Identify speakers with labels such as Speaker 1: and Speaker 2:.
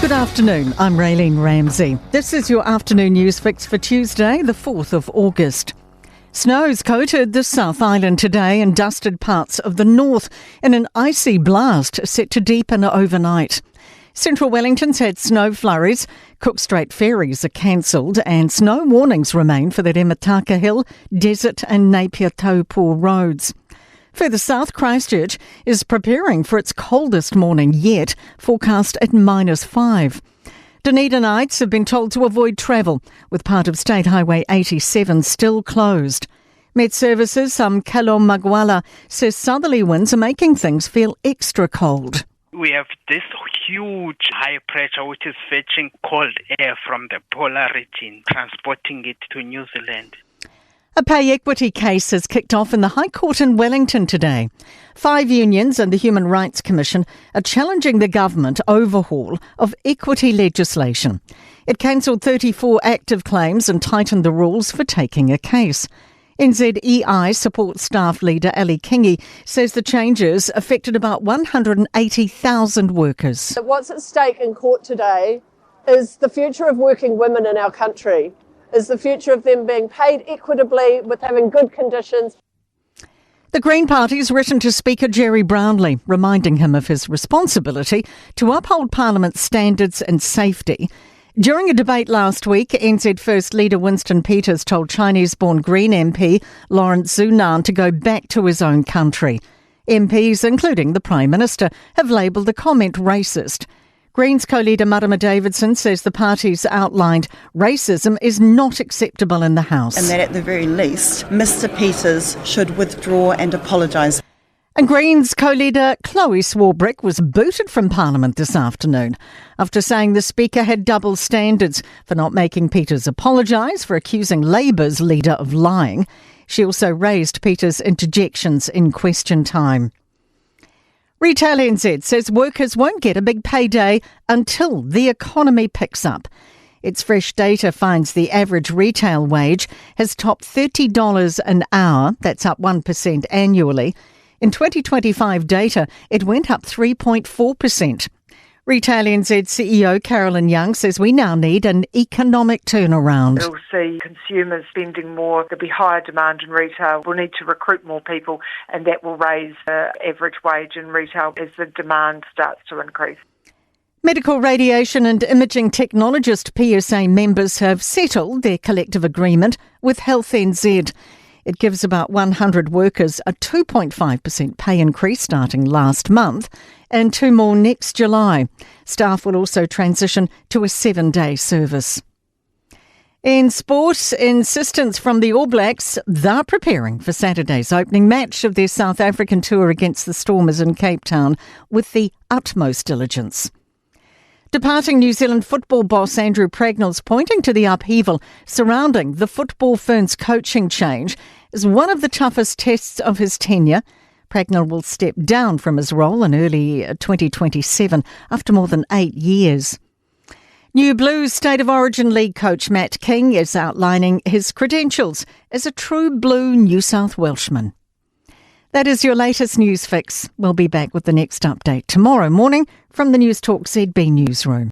Speaker 1: Good afternoon, I'm Raylene Ramsey. This is your afternoon news fix for Tuesday, the 4th of August. Snow's coated the South Island today and dusted parts of the north in an icy blast set to deepen overnight. Central Wellington's had snow flurries, Cook Strait ferries are cancelled and snow warnings remain for the Remataka Hill, Desert and Napier Taupo roads. Further south, Christchurch is preparing for its coldest morning yet, forecast at -5. Dunedinites have been told to avoid travel, with part of State Highway 87 still closed. Met Services, Kalomagwala, says southerly winds are making things feel extra cold.
Speaker 2: We have this huge high pressure which is fetching cold air from the polar region, transporting it to New Zealand.
Speaker 1: A pay equity case has kicked off in the High Court in Wellington today. 5 unions and the Human Rights Commission are challenging the government overhaul of equity legislation. It cancelled 34 active claims and tightened the rules for taking a case. NZEI support staff leader Ali Kingi says the changes affected about 180,000 workers.
Speaker 3: What's at stake in court today is the future of working women in our country, is the future of them being paid equitably with having good conditions.
Speaker 1: The Green Party's written to Speaker Jerry Brownlee, reminding him of his responsibility to uphold Parliament's standards and safety. During a debate last week, NZ First Leader Winston Peters told Chinese-born Green MP Lawrence Zunan to go back to his own country. MPs, including the Prime Minister, have labelled the comment racist. Greens co-leader Marama Davidson says the party's outlined racism is not acceptable in the House.
Speaker 4: And that at the very least, Mr Peters should withdraw and apologise.
Speaker 1: And Greens co-leader Chloe Swarbrick was booted from Parliament this afternoon after saying the Speaker had double standards for not making Peters apologise for accusing Labour's leader of lying. She also raised Peters' interjections in question time. Retail NZ says workers won't get a big payday until the economy picks up. Its fresh data finds the average retail wage has topped $30 an hour. That's up 1% annually. In 2025 data, it went up 3.4%. Retail NZ CEO Carolyn Young says we now need an economic turnaround.
Speaker 5: We'll see consumers spending more. There'll be higher demand in retail. We'll need to recruit more people, and that will raise the average wage in retail as the demand starts to increase.
Speaker 1: Medical radiation and imaging technologist PSA members have settled their collective agreement with Health NZ. It gives about 100 workers a 2.5% pay increase starting last month and 2 more next July. Staff will also transition to a 7-day service. In sport, insistence from the All Blacks, they're preparing for Saturday's opening match of their South African tour against the Stormers in Cape Town with the utmost diligence. Departing New Zealand football boss Andrew Pragnell's pointing to the upheaval surrounding the Football Ferns coaching change as one of the toughest tests of his tenure. Pragnell will step down from his role in early 2027 after more than 8 years. New Blues State of Origin League coach Matt King is outlining his credentials as a true blue New South Welshman. That is your latest news fix. We'll be back with the next update tomorrow morning from the Newstalk ZB newsroom.